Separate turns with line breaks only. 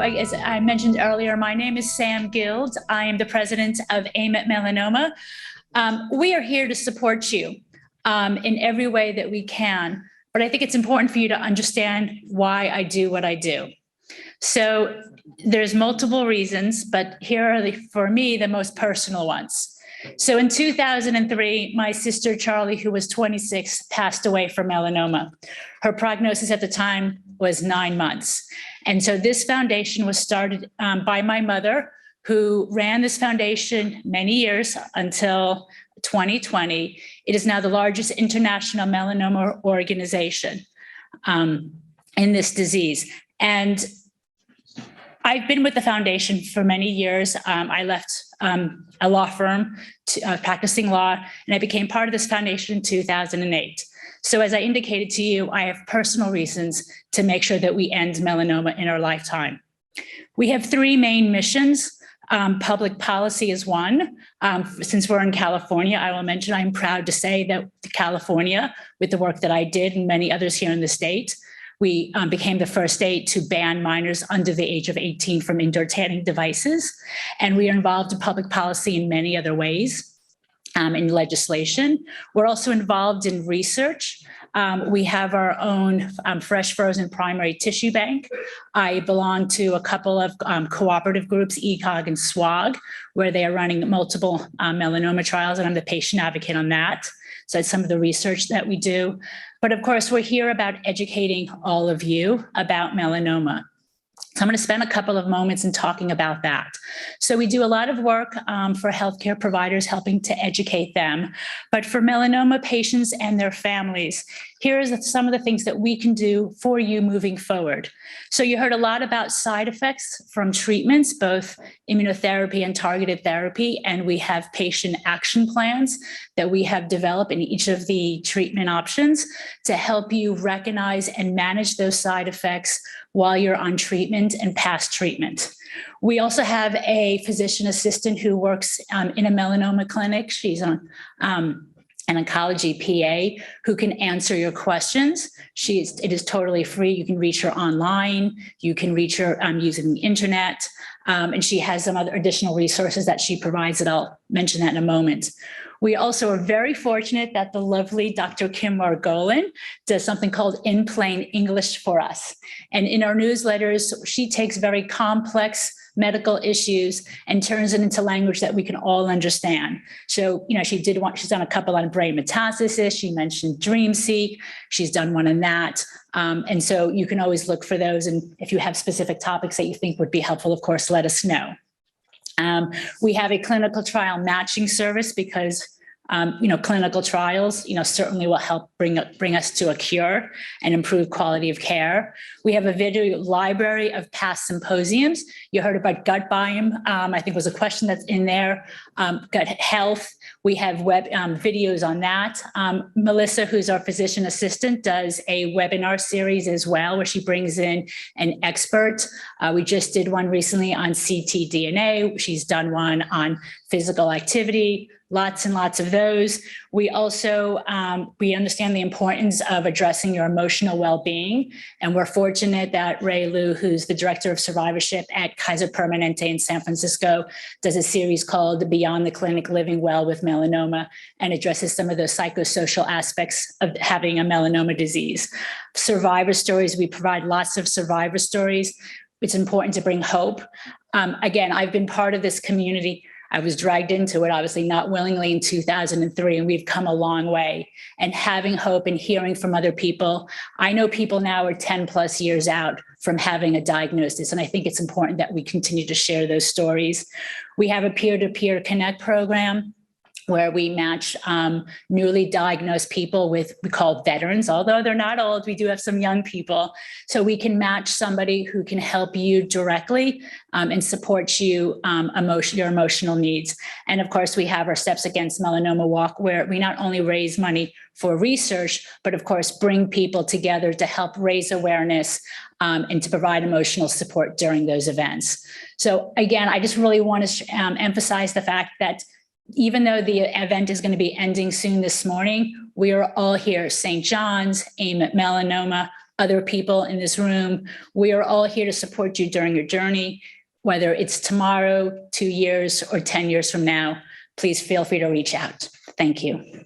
as I mentioned earlier, my name is Sam Guild. I am the president of AIM at Melanoma. We are here to support you in every way that we can, but I think it's important for you to understand why I do what I do. So there's multiple reasons, but here are, for me, the most personal ones. So in 2003, my sister Charlie, who was 26, passed away from melanoma. Her prognosis at the time was 9 months. And so this foundation was started by my mother, who ran this foundation many years until 2020. It is now the largest international melanoma organization in this disease. And I've been with the foundation for many years. I left a law firm practicing law, and I became part of this foundation in 2008. So as I indicated to you, I have personal reasons to make sure that we end melanoma in our lifetime. We have 3 main missions. Public policy is one. Since we're in California, I will mention I'm proud to say that California, with the work that I did and many others here in the state, we became the first state to ban minors under the age of 18 from indoor tanning devices. And we are involved in public policy in many other ways, in legislation. We're also involved in research. We have our own fresh frozen primary tissue bank. I belong to a couple of cooperative groups, ECOG and SWOG, where they are running multiple melanoma trials, and I'm the patient advocate on that. So it's some of the research that we do. But of course, we're here about educating all of you about melanoma. So I'm going to spend a couple of moments in talking about that. So we do a lot of work for healthcare providers, helping to educate them. But for melanoma patients and their families, here are some of the things that we can do for you moving forward. So you heard a lot about side effects from treatments, both immunotherapy and targeted therapy, and we have patient action plans that we have developed in each of the treatment options to help you recognize and manage those side effects while you're on treatment and past treatment. We also have a physician assistant who works in a melanoma clinic. She's on an oncology PA who can answer your questions. It is totally free. You can reach her online. You can reach her using the internet. And she has some other additional resources that she provides that I'll mention that in a moment. We also are very fortunate that the lovely Dr. Kim Margolin does something called In Plain English for us. And in our newsletters, she takes very complex medical issues and turns it into language that we can all understand. So, she's done a couple on brain metastasis. She mentioned DreamSeek. She's done one on that. And so you can always look for those. And if you have specific topics that you think would be helpful, of course, let us know. We have a clinical trial matching service because clinical trials, certainly will help bring us to a cure and improve quality of care. We have a video library of past symposiums. You heard about gut biome, I think was a question that's in there, gut health. We have web videos on that. Melissa, who's our physician assistant, does a webinar series as well, where she brings in an expert. We just did one recently on ctDNA. She's done one on physical activity. Lots and lots of those. We also, we understand the importance of addressing your emotional well-being. And we're fortunate that Ray Liu, who's the director of survivorship at Kaiser Permanente in San Francisco, does a series called Beyond the Clinic, Living Well with Melanoma, and addresses some of the psychosocial aspects of having a melanoma disease. Survivor stories, we provide lots of survivor stories. It's important to bring hope. Again, I've been part of this community. I was dragged into it, obviously not willingly, in 2003, and we've come a long way. And having hope and hearing from other people, I know people now are 10 plus years out from having a diagnosis, and I think it's important that we continue to share those stories. We have a peer-to-peer connect program where we match newly diagnosed people with, we call veterans, although they're not old, we do have some young people. So we can match somebody who can help you directly and support you your emotional needs. And of course, we have our Steps Against Melanoma Walk, where we not only raise money for research, but of course, bring people together to help raise awareness and to provide emotional support during those events. So again, I just really want to emphasize the fact that even though the event is going to be ending soon this morning, we are all here, St. John's, AIM at Melanoma, other people in this room. We are all here to support you during your journey, whether it's tomorrow, 2 years, or 10 years from now. Please feel free to reach out. Thank you.